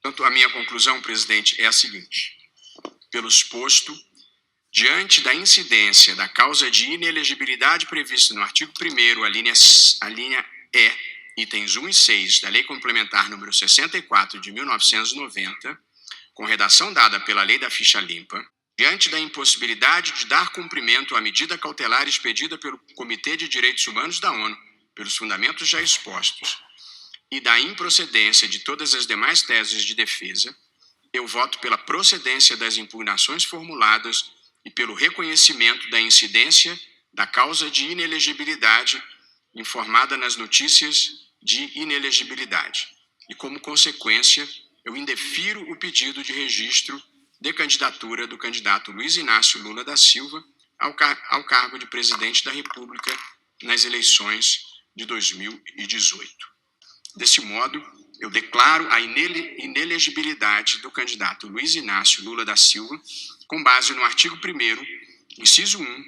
Portanto, a minha conclusão, presidente, é a seguinte. Pelo exposto, diante da incidência da causa de inelegibilidade prevista no artigo 1º, a linha E, itens 1 e 6 da Lei Complementar número 64 de 1990, com redação dada pela Lei da Ficha Limpa, diante da impossibilidade de dar cumprimento à medida cautelar expedida pelo Comitê de Direitos Humanos da ONU, pelos fundamentos já expostos, e da improcedência de todas as demais teses de defesa, eu voto pela procedência das impugnações formuladas e pelo reconhecimento da incidência da causa de inelegibilidade informada nas notícias de inelegibilidade. E, como consequência, eu indefiro o pedido de registro de candidatura do candidato Luiz Inácio Lula da Silva ao cargo de presidente da República nas eleições de 2018. Desse modo, eu declaro a inelegibilidade do candidato Luiz Inácio Lula da Silva com base no artigo 1º, inciso 1,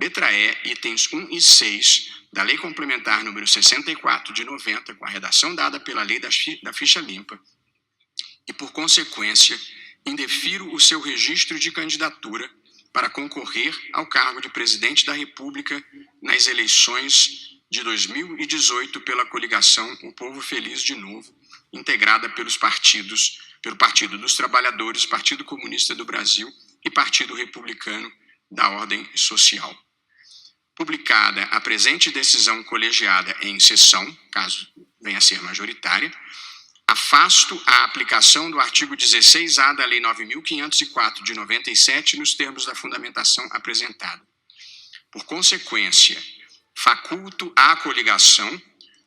letra E, itens 1 e 6 da Lei Complementar número 64 de 90, com a redação dada pela Lei da Ficha Limpa, e, por consequência, indefiro o seu registro de candidatura para concorrer ao cargo de presidente da República nas eleições de 2018 pela coligação O Povo Feliz de Novo, integrada pelo Partido dos Trabalhadores, Partido Comunista do Brasil e Partido Republicano da Ordem Social. Publicada a presente decisão colegiada em sessão, caso venha a ser majoritária, afasto a aplicação do artigo 16A da Lei 9.504 de 97 nos termos da fundamentação apresentada. Por consequência, faculto à coligação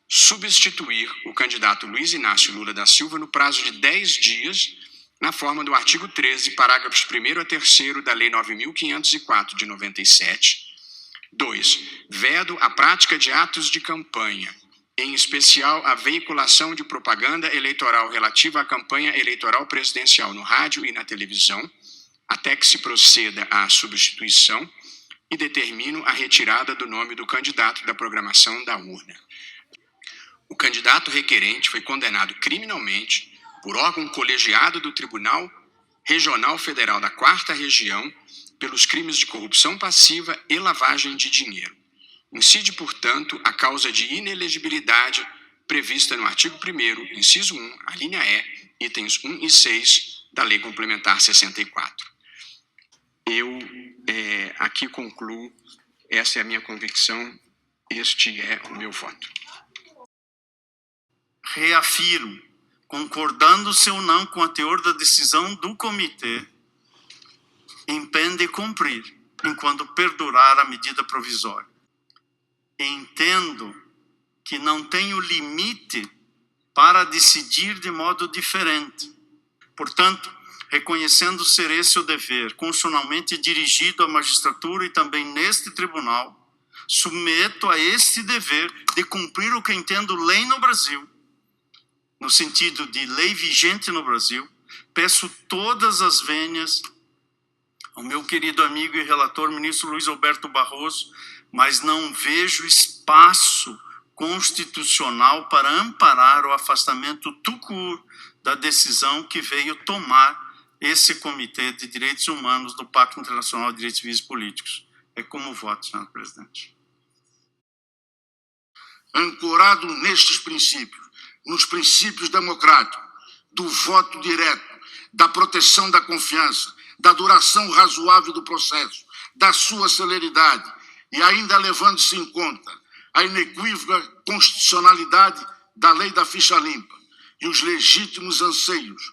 substituir o candidato Luiz Inácio Lula da Silva no prazo de 10 dias, na forma do artigo 13, parágrafos 1º a 3º da Lei 9.504 de 97. 2. Vedo a prática de atos de campanha, em especial a veiculação de propaganda eleitoral relativa à campanha eleitoral presidencial no rádio e na televisão, até que se proceda à substituição, e determino a retirada do nome do candidato da programação da urna. O candidato requerente foi condenado criminalmente por órgão colegiado do Tribunal Regional Federal da 4ª Região pelos crimes de corrupção passiva e lavagem de dinheiro. Incide, portanto, a causa de inelegibilidade prevista no artigo 1º, inciso 1, a linha E, itens 1 e 6 da Lei Complementar 64. Eu aqui concluo, essa é a minha convicção, este é o meu voto. Reafirmo, concordando-se ou não com a teor da decisão do comitê, impende cumprir, enquanto perdurar a medida provisória. Entendo que não tenho limite para decidir de modo diferente. Portanto, reconhecendo ser esse o dever constitucionalmente dirigido à magistratura e também neste tribunal, submeto a este dever de cumprir o que entendo lei no Brasil, no sentido de lei vigente no Brasil. Peço todas as vênias ao meu querido amigo e relator, ministro Luiz Alberto Barroso, mas não vejo espaço constitucional para amparar o afastamento tout-court da decisão que veio tomar esse Comitê de Direitos Humanos do Pacto Internacional de Direitos Civis e Políticos. É como voto, senhor presidente. Ancorado nestes princípios, nos princípios democráticos, do voto direto, da proteção da confiança, da duração razoável do processo, da sua celeridade, e ainda levando-se em conta a inequívoca constitucionalidade da Lei da Ficha Limpa e os legítimos anseios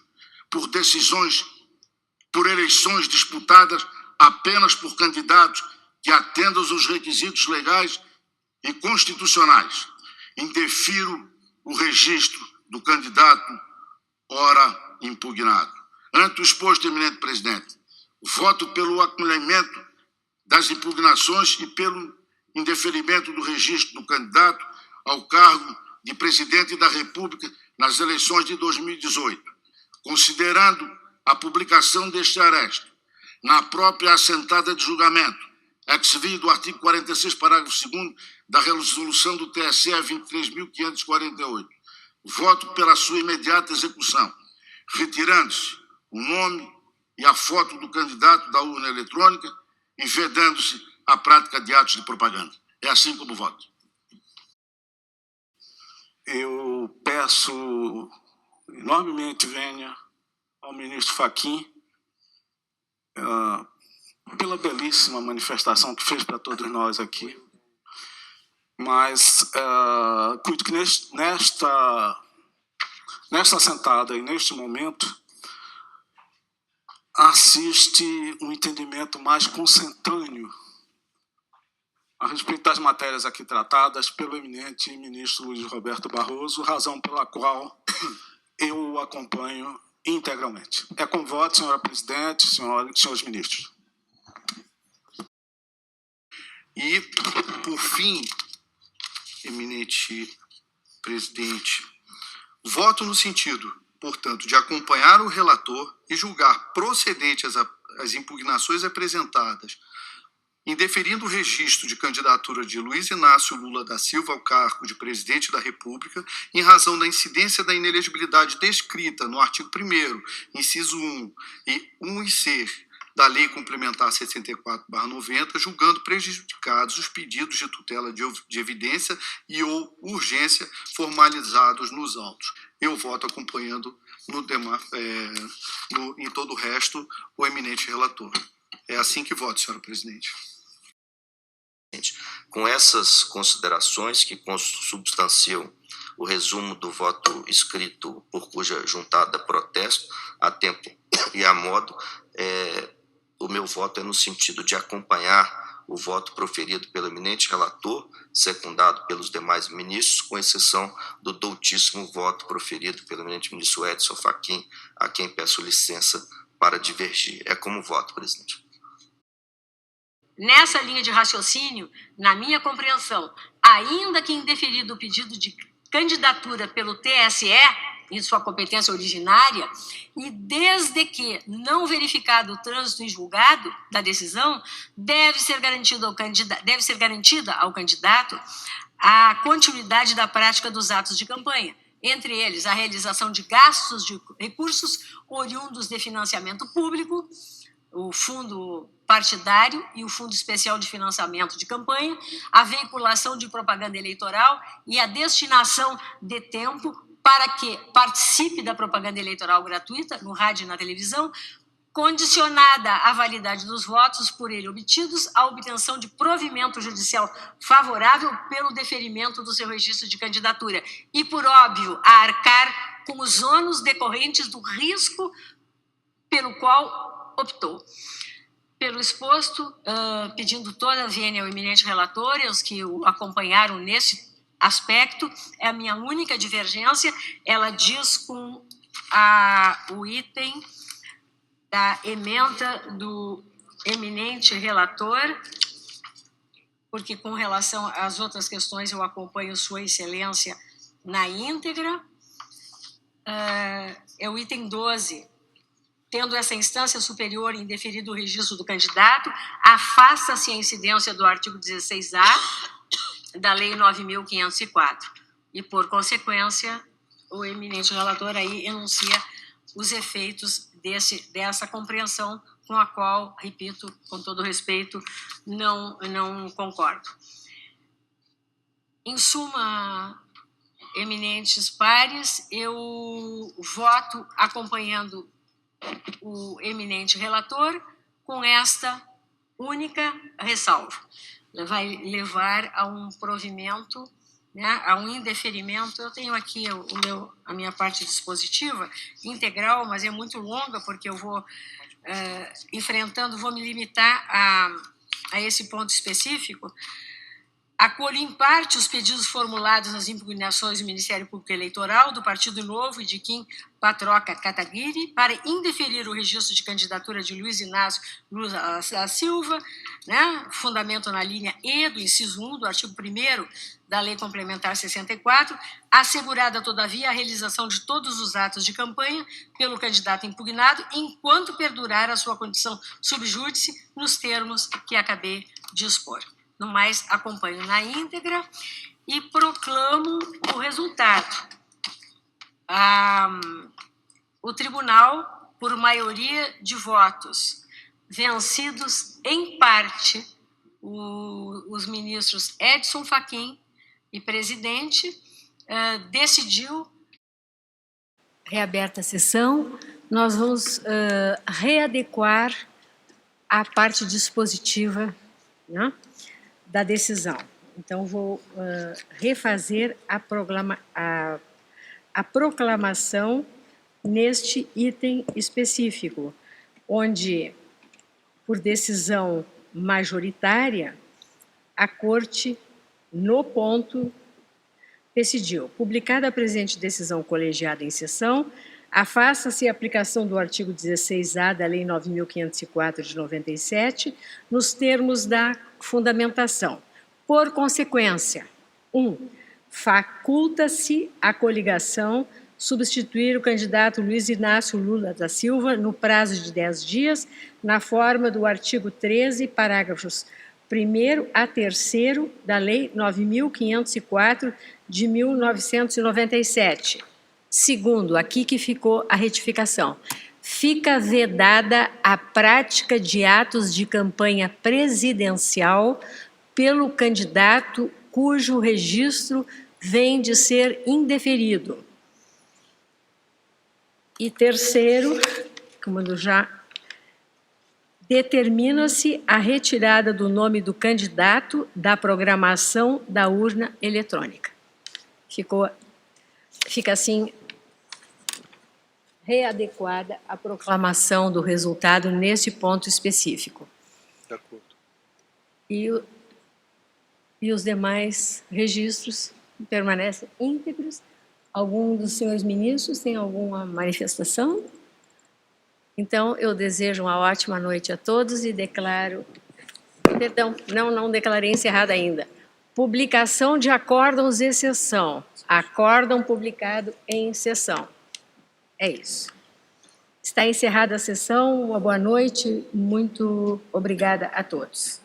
por eleições disputadas apenas por candidatos que atendam os requisitos legais e constitucionais, indefiro o registro do candidato ora impugnado. Ante o exposto, eminente presidente, voto pelo acolhimento das impugnações e pelo indeferimento do registro do candidato ao cargo de presidente da República nas eleições de 2018, considerando a publicação deste aresto na própria assentada de julgamento, ex-vi do artigo 46, parágrafo 2º da resolução do TSE 23.548. Voto pela sua imediata execução, retirando-se o nome e a foto do candidato da urna eletrônica e vedando-se a prática de atos de propaganda. É assim como voto. Eu peço enormemente vênia ao ministro Fachin pela belíssima manifestação que fez para todos nós aqui, mas cuido que nesta sentada e neste momento assiste um entendimento mais consentâneo a respeito das matérias aqui tratadas pelo eminente ministro Luiz Roberto Barroso, razão pela qual eu o acompanho integralmente. É com voto, senhora presidente, senhores ministros. E, por fim, eminente presidente, voto no sentido, portanto, de acompanhar o relator e julgar procedentes as impugnações apresentadas, indeferindo o registro de candidatura de Luiz Inácio Lula da Silva ao cargo de presidente da República, em razão da incidência da inelegibilidade descrita no artigo 1º, inciso 1 e 1 e c da Lei Complementar 64/90, julgando prejudicados os pedidos de tutela de evidência e ou urgência formalizados nos autos. Eu voto acompanhando em todo o resto o eminente relator. É assim que voto, senhora presidente. Com essas considerações que consubstanciam o resumo do voto escrito por cuja juntada protesto, a tempo e a modo, o meu voto é no sentido de acompanhar o voto proferido pelo eminente relator, secundado pelos demais ministros, com exceção do doutíssimo voto proferido pelo eminente ministro Edson Fachin, a quem peço licença para divergir. É como voto, presidente. Nessa linha de raciocínio, na minha compreensão, ainda que indeferido o pedido de candidatura pelo TSE, em sua competência originária, e desde que não verificado o trânsito em julgado da decisão, deve ser garantida ao candidato a continuidade da prática dos atos de campanha, entre eles a realização de gastos de recursos oriundos de financiamento público, o fundo partidário e o Fundo Especial de Financiamento de Campanha, a veiculação de propaganda eleitoral e a destinação de tempo para que participe da propaganda eleitoral gratuita no rádio e na televisão, condicionada à validade dos votos por ele obtidos, à obtenção de provimento judicial favorável pelo deferimento do seu registro de candidatura e, por óbvio, a arcar com os ônus decorrentes do risco pelo qual optou. Pelo exposto, pedindo toda a vênia ao eminente relator e aos que o acompanharam nesse aspecto, é a minha única divergência, ela diz com o item da ementa do eminente relator, porque com relação às outras questões eu acompanho Sua Excelência na íntegra, é o item 12, tendo essa instância superior indeferido o registro do candidato, afasta-se a incidência do artigo 16A da Lei 9.504. E, por consequência, o eminente relator aí enuncia os efeitos dessa compreensão com a qual, repito, com todo respeito, não concordo. Em suma, eminentes pares, eu voto acompanhando o eminente relator com esta única ressalva. Vai levar a um provimento, né, a um indeferimento. Eu tenho aqui a minha parte dispositiva integral, mas é muito longa, porque eu vou vou me limitar a esse ponto específico. Acolho em parte os pedidos formulados nas impugnações do Ministério Público Eleitoral, do Partido Novo e de Kim Patroca Kataguiri, para indeferir o registro de candidatura de Luiz Inácio Lula da Silva, né, fundamento na linha E do inciso 1 do artigo 1º da Lei Complementar 64, assegurada, todavia, a realização de todos os atos de campanha pelo candidato impugnado, enquanto perdurar a sua condição subjúdice nos termos que acabei de expor. No mais, acompanho na íntegra e proclamo o resultado. o tribunal, por maioria de votos, vencidos em parte os ministros Edson Fachin e presidente, decidiu. Reaberta a sessão, nós vamos readequar a parte dispositiva, né, da decisão. Então, vou refazer a proclamação neste item específico, onde, por decisão majoritária, a Corte, no ponto, decidiu: publicada a presente decisão colegiada em sessão, afasta-se a aplicação do artigo 16A da Lei 9.504 de 97, nos termos da fundamentação. Por consequência, 1. Faculta-se a coligação substituir o candidato Luiz Inácio Lula da Silva no prazo de 10 dias, na forma do artigo 13, parágrafos 1º a 3º da Lei 9.504 de 1997. Segundo, aqui que ficou a retificação, fica vedada a prática de atos de campanha presidencial pelo candidato cujo registro vem de ser indeferido. E terceiro, como já determina-se a retirada do nome do candidato da programação da urna eletrônica. Fica assim readequada a proclamação do resultado nesse ponto específico. De acordo. E os demais registros permanecem íntegros. Algum dos senhores ministros tem alguma manifestação? Então, eu desejo uma ótima noite a todos e declaro... Perdão, não declarei encerrada ainda. Publicação de acórdãos de exceção. Acórdão publicado em sessão. É isso. Está encerrada a sessão. Uma boa noite. Muito obrigada a todos.